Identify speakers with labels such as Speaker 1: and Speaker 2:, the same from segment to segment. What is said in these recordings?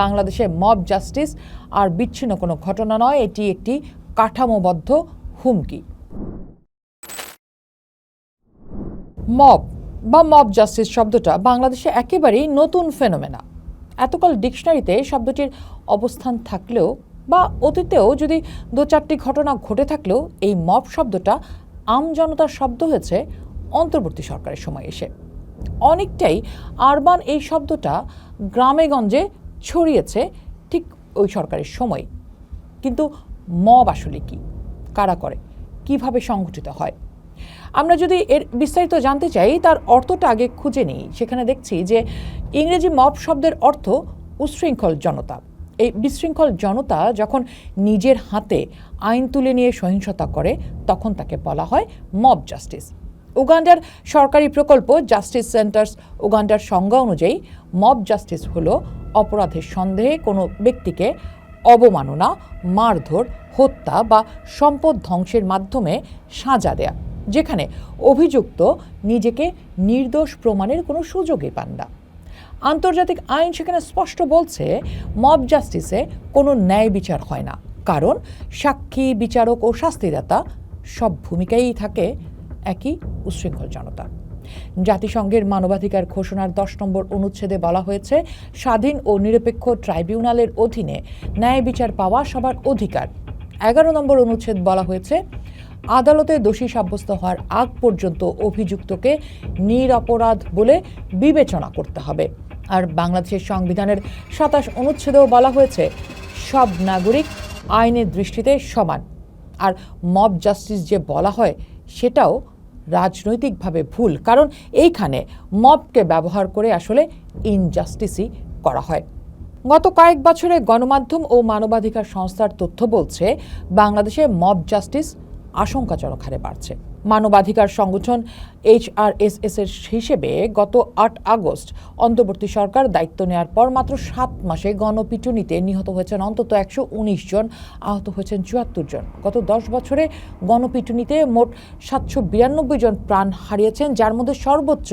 Speaker 1: বাংলাদেশে mob justice আর বিচ্ছিন্ন কোনো ঘটনা নয়, এটি একটি কাঠামোবদ্ধ হুমকি। মব বা মব জাস্টিস শব্দটা বাংলাদেশে একেবারেই নতুন ফেনোমেনা। এতকাল ডিকশনারিতে শব্দটির অবস্থান থাকলেও বা অতীতেও যদি দু চারটি ঘটনা ঘটে থাকলেও এই মব শব্দটা আমজনতার শব্দ হয়েছে অন্তর্বর্তী সরকারের সময় এসে। অনেকটাই আরবান এই শব্দটা গ্রামে গঞ্জে ছড়িয়েছে ঠিক ওই সরকারের সময়। কিন্তু মব আসলে কি, কারা করে, কিভাবে সংগঠিত হয়? আমরা যদি এর বিস্তারিত জানতে চাই তার অর্থটা আগে খুঁজে নিই। সেখানে দেখছি যে ইংরেজি মব শব্দের অর্থ উচ্ছৃঙ্খল জনতা। এই বিশৃঙ্খল জনতা যখন নিজের হাতে আইন তুলে নিয়ে সহিংসতা করে তখন তাকে বলা হয় মব জাস্টিস। উগান্ডার সরকারি প্রকল্প জাস্টিস সেন্টার্স উগান্ডার সংজ্ঞা অনুযায়ী মব জাস্টিস হলো অপরাধের সন্দেহে কোনো ব্যক্তিকে অবমাননা, মারধর, হত্যা বা সম্পদ ধ্বংসের মাধ্যমে সাজা দেয়া, যেখানে অভিযুক্ত নিজেকে নির্দোষ প্রমাণের কোনো সুযোগই পান না। আন্তর্জাতিক আইন সেখানে স্পষ্ট বলছে মব জাস্টিসে কোনো ন্যায় বিচার হয় না, কারণ সাক্ষী, বিচারক ও শাস্তিদাতা সব ভূমিকাই থাকে একই উচ্ছৃঙ্খল জনতা। জাতিসংঘের মানবাধিকার ঘোষণার 10 নম্বর অনুচ্ছেদে বলা হয়েছে, স্বাধীন ও নিরপেক্ষ ট্রাইব্যুনালের অধীনে ন্যায় বিচার পাওয়া সবার অধিকার। 11 নম্বর অনুচ্ছেদ বলা হয়েছে, আদালতে দোষী সাব্যস্ত হওয়ার আগ পর্যন্ত অভিযুক্তকে নিরপরাধ বলে বিবেচনা করতে হবে। আর বাংলাদেশের সংবিধানের 27 অনুচ্ছেদেও বলা হয়েছে, সব নাগরিক আইনের দৃষ্টিতে সমান। আর মব জাস্টিস যে বলা হয় সেটাও রাজনৈতিকভাবে ভুল, কারণ এইখানে মবকে ব্যবহার করে আসলে ইনজাস্টিসই করা হয়। গত কয়েক বছরে গণমাধ্যম ও মানবাধিকার সংস্থার তথ্য বলছে বাংলাদেশে মব জাস্টিস আশঙ্কাজনক হারে বাড়ছে। মানবাধিকার সংগঠন HRSS এর হিসেবে গত 8 আগস্ট অন্তর্বর্তী সরকার দায়িত্ব নেওয়ার পর মাত্র 7 মাসে গণপিটুনিতে নিহত হয়েছেন অন্তত 119 জন, আহত হয়েছেন 74 জন। গত 10 বছরে গণপিটুনিতে মোট 792 জন প্রাণ হারিয়েছেন, যার মধ্যে সর্বোচ্চ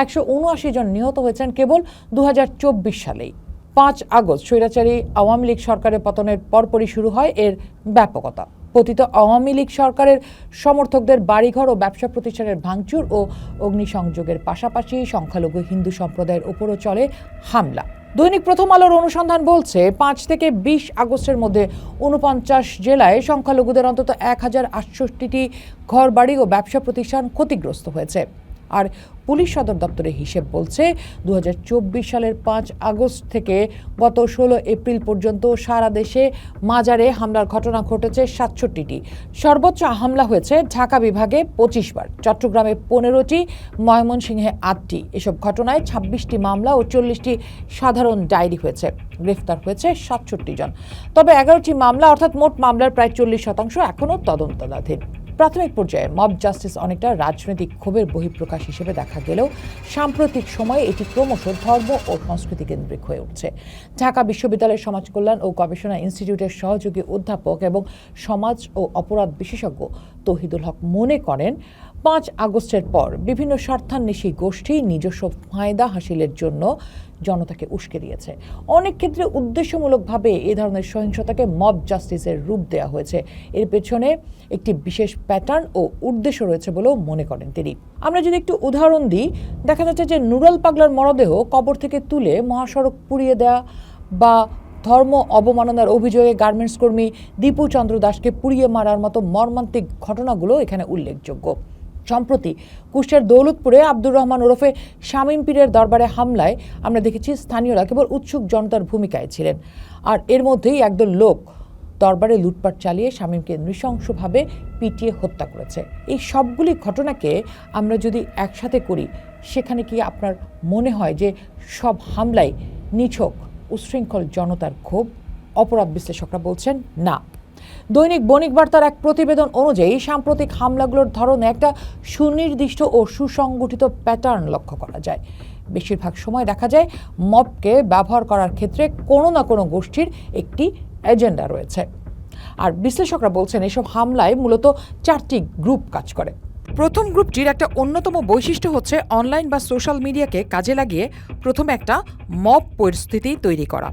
Speaker 1: 179 জন নিহত হয়েছেন কেবল 2024 সালেই। 5 আগস্ট স্বৈরাচারী আওয়ামী লীগ সরকারের পতনের পরপরই শুরু হয় এর ব্যাপকতা। পতিত আওয়ামী লীগ সরকারের সমর্থকদের বাড়িঘর ও ব্যবসা প্রতিষ্ঠানের ভাঙচুর ও অগ্নিসংযোগের পাশাপাশি সংখ্যালঘু হিন্দু সম্প্রদায়ের উপরও চলে হামলা। দৈনিক প্রথম আলোর অনুসন্ধান বলছে 5 থেকে 20 আগস্টের মধ্যে 49 জেলায় সংখ্যালঘুদের অন্তত 1068টি ঘরবাড়ি ও ব্যবসা প্রতিষ্ঠান ক্ষতিগ্রস্ত হয়েছে। আর পুলিশ সদর দপ্তরের হিসেব বলছে 2024 সালের 5 আগস্ট থেকে গত 16 এপ্রিল পর্যন্ত সারা দেশে মাজারে হামলার ঘটনা ঘটেছে 67টি। সর্বোচ্চ হামলা হয়েছে ঢাকা বিভাগে 25 বার, চট্টগ্রামে 15টি, ময়মনসিংহে 8টি। এসব ঘটনায় 26টি মামলা ও 40টি সাধারণ ডায়েরি হয়েছে। গ্রেফতার হয়েছে 67 জন। তবে 11টি মামলা অর্থাৎ মোট মামলার প্রায় 40% এখনও তদন্তাধীন। প্রাথমিক পর্যায়ে মব জাস্টিস অনেকটা রাজনৈতিক ক্ষোভের বহিঃপ্রকাশ হিসেবে দেখা গেলেও সাম্প্রতিক সময়ে এটি ক্রমশ ধর্ম ও সংস্কৃতি কেন্দ্রিক হয়ে উঠছে। ঢাকা বিশ্ববিদ্যালয়ের সমাজ কল্যাণ ও গবেষণা ইনস্টিটিউটের সহযোগী অধ্যাপক এবং সমাজ ও অপরাধ বিশেষজ্ঞ তৌহিদুল হক মনে করেন, 5 আগস্টের পর বিভিন্ন স্বার্থান্বেষী গোষ্ঠী নিজস্ব ফায়দা হাসিলের জন্য জনতাকে উস্কে দিয়েছে। অনেক ক্ষেত্রে উদ্দেশ্যমূলকভাবে এ ধরনের সহিংসতাকে মব জাস্টিসের রূপ দেওয়া হয়েছে। এর পেছনে একটি বিশেষ প্যাটার্ন ও উদ্দেশ্য রয়েছে বলেও মনে করেন তিনি। আমরা যদি একটু উদাহরণ দিই, দেখা যাচ্ছে যে নুরাল পাগলার মরদেহ কবর থেকে তুলে মহাসড়ক পুড়িয়ে দেওয়া বা ধর্ম অবমাননার অভিযোগে গার্মেন্টস কর্মী দীপু চন্দ্র দাসকে পুড়িয়ে মারার মতো মর্মান্তিক ঘটনাগুলো এখানে উল্লেখযোগ্য। সম্প্রতি কুষ্টিয়ার দৌলতপুরে আব্দুর রহমান ওরফে শামীম পীরের দরবারে হামলায় আমরা দেখেছি স্থানীয়রা কেবল উৎসুক জনতার ভূমিকায় ছিলেন। আর এর মধ্যেই একদল লোক দরবারে লুটপাট চালিয়ে শামীমকে নৃশংসভাবে পিটিয়ে হত্যা করেছে। এই সবগুলি ঘটনাকে আমরা যদি একসাথে করি, সেখানে কি আপনার মনে হয় যে সব হামলাই নিছক উচ্ছৃঙ্খল জনতার ক্ষোভ? অপরাধ বিশ্লেষকরা বলছেন না। দৈনিক বণিক বার্তার এক প্রতিবেদন অনুযায়ী সাম্প্রতিক হামলাগুলোর ধরনে একটা সুনির্দিষ্ট ও সুসংগঠিত প্যাটার্ন লক্ষ্য করা যায়। বেশিরভাগ সময় দেখা যায় মবকে ব্যবহার করার ক্ষেত্রে কোনো না কোনো গোষ্ঠীর একটি এজেন্ডা রয়েছে। আর বিশ্লেষকরা বলছেন এসব হামলায় মূলত 4টি গ্রুপ কাজ করে। প্রথম গ্রুপটির একটা অন্যতম বৈশিষ্ট্য হচ্ছে অনলাইন বা সোশ্যাল মিডিয়াকে কাজে লাগিয়ে প্রথমে একটা মব পরিস্থিতি তৈরি করা।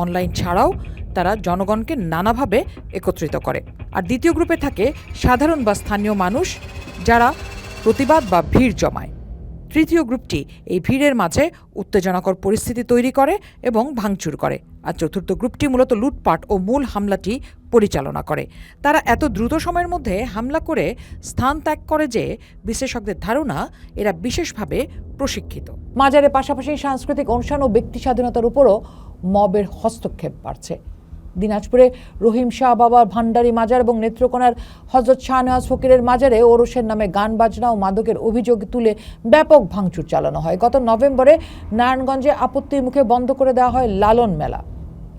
Speaker 1: অনলাইন ছাড়াও তারা জনগণকে নানাভাবে একত্রিত করে। আর দ্বিতীয় গ্রুপে থাকে সাধারণ বা স্থানীয় মানুষ, যারা প্রতিবাদ বা ভিড় জমায়। তৃতীয় গ্রুপটি এই ভিড়ের মাঝে উত্তেজনাকর পরিস্থিতি তৈরি করে এবং ভাঙচুর করে। আর চতুর্থ গ্রুপটি মূলত লুটপাট ও মূল হামলাটি পরিচালনা করে। তারা এত দ্রুত সময়ের মধ্যে হামলা করে স্থান ত্যাগ করে যে বিশেষজ্ঞদের ধারণা এরা বিশেষভাবে প্রশিক্ষিত। মাজারের পাশাপাশি সাংস্কৃতিক অনুষ্ঠান ও ব্যক্তি স্বাধীনতার উপরও মবের হস্তক্ষেপ বাড়ছে। দিনাজপুরে রহিম শাহ বাবার ভান্ডারী মাজার এবং নেত্রকোনার হযরত শাহনেওয়াজ ফকিরের মাজারে ওরসের নামে গান বাজনা ও মাদকের অভিযোগ তুলে ব্যাপক ভাঙচুর চালানো হয়। গত নভেম্বরে নারায়ণগঞ্জে আপত্তির মুখে বন্ধ করে দেওয়া হয় লালন মেলা।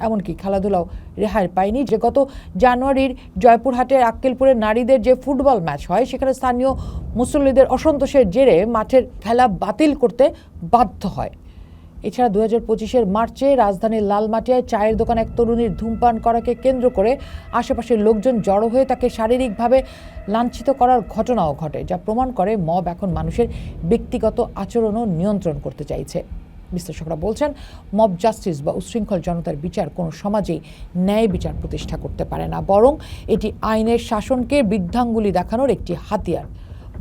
Speaker 1: এমনকি খেলাধুলাও রেহাই পায়নি। যে গত জানুয়ারির জয়পুরহাটের আক্কেলপুরের নারীদের যে ফুটবল ম্যাচ হয়, সেখানে স্থানীয় মুসল্লিদের অসন্তোষের জেরে মাঠের খেলা বাতিল করতে বাধ্য হয়। এছাড়া 2025-এর মার্চে রাজধানীর লালমাটিয়ায় চায়ের দোকানে এক তরুণীর ধূমপান করাকে কেন্দ্র করে আশেপাশের লোকজন জড়ো হয়ে তাকে শারীরিকভাবে লাঞ্ছিত করার ঘটনাও ঘটে, যা প্রমাণ করে মব এখন মানুষের ব্যক্তিগত আচরণও নিয়ন্ত্রণ করতে চাইছে। বিশ্লেষকরা বলছেন, মব জাস্টিস বা উচ্ছৃঙ্খল জনতার বিচার কোনো সমাজেই ন্যায় বিচার প্রতিষ্ঠা করতে পারে না, বরং এটি আইনের শাসনকে বৃদ্ধাঙ্গুলি দেখানোর একটি হাতিয়ার।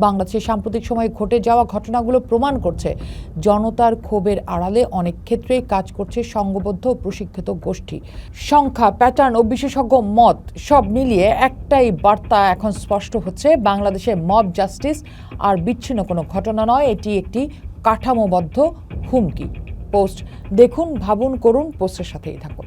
Speaker 1: বাংলাদেশে সাম্প্রতিক সময়ে ঘটে যাওয়া ঘটনাগুলো প্রমাণ করছে, জনতার ক্ষোভের আড়ালে অনেক ক্ষেত্রেই কাজ করছে সংঘবদ্ধ প্রশিক্ষিত গোষ্ঠী। সংখ্যা, প্যাটার্ন ও বিশেষজ্ঞ মত সব মিলিয়ে একটাই বার্তা এখন স্পষ্ট হচ্ছে, বাংলাদেশে মব জাস্টিস আর বিচ্ছিন্ন কোনো ঘটনা নয়, এটি একটি কাঠামোবদ্ধ হুমকি। পোস্ট দেখুন, ভাবুন, করুন, পোস্টের সাথেই থাকুন।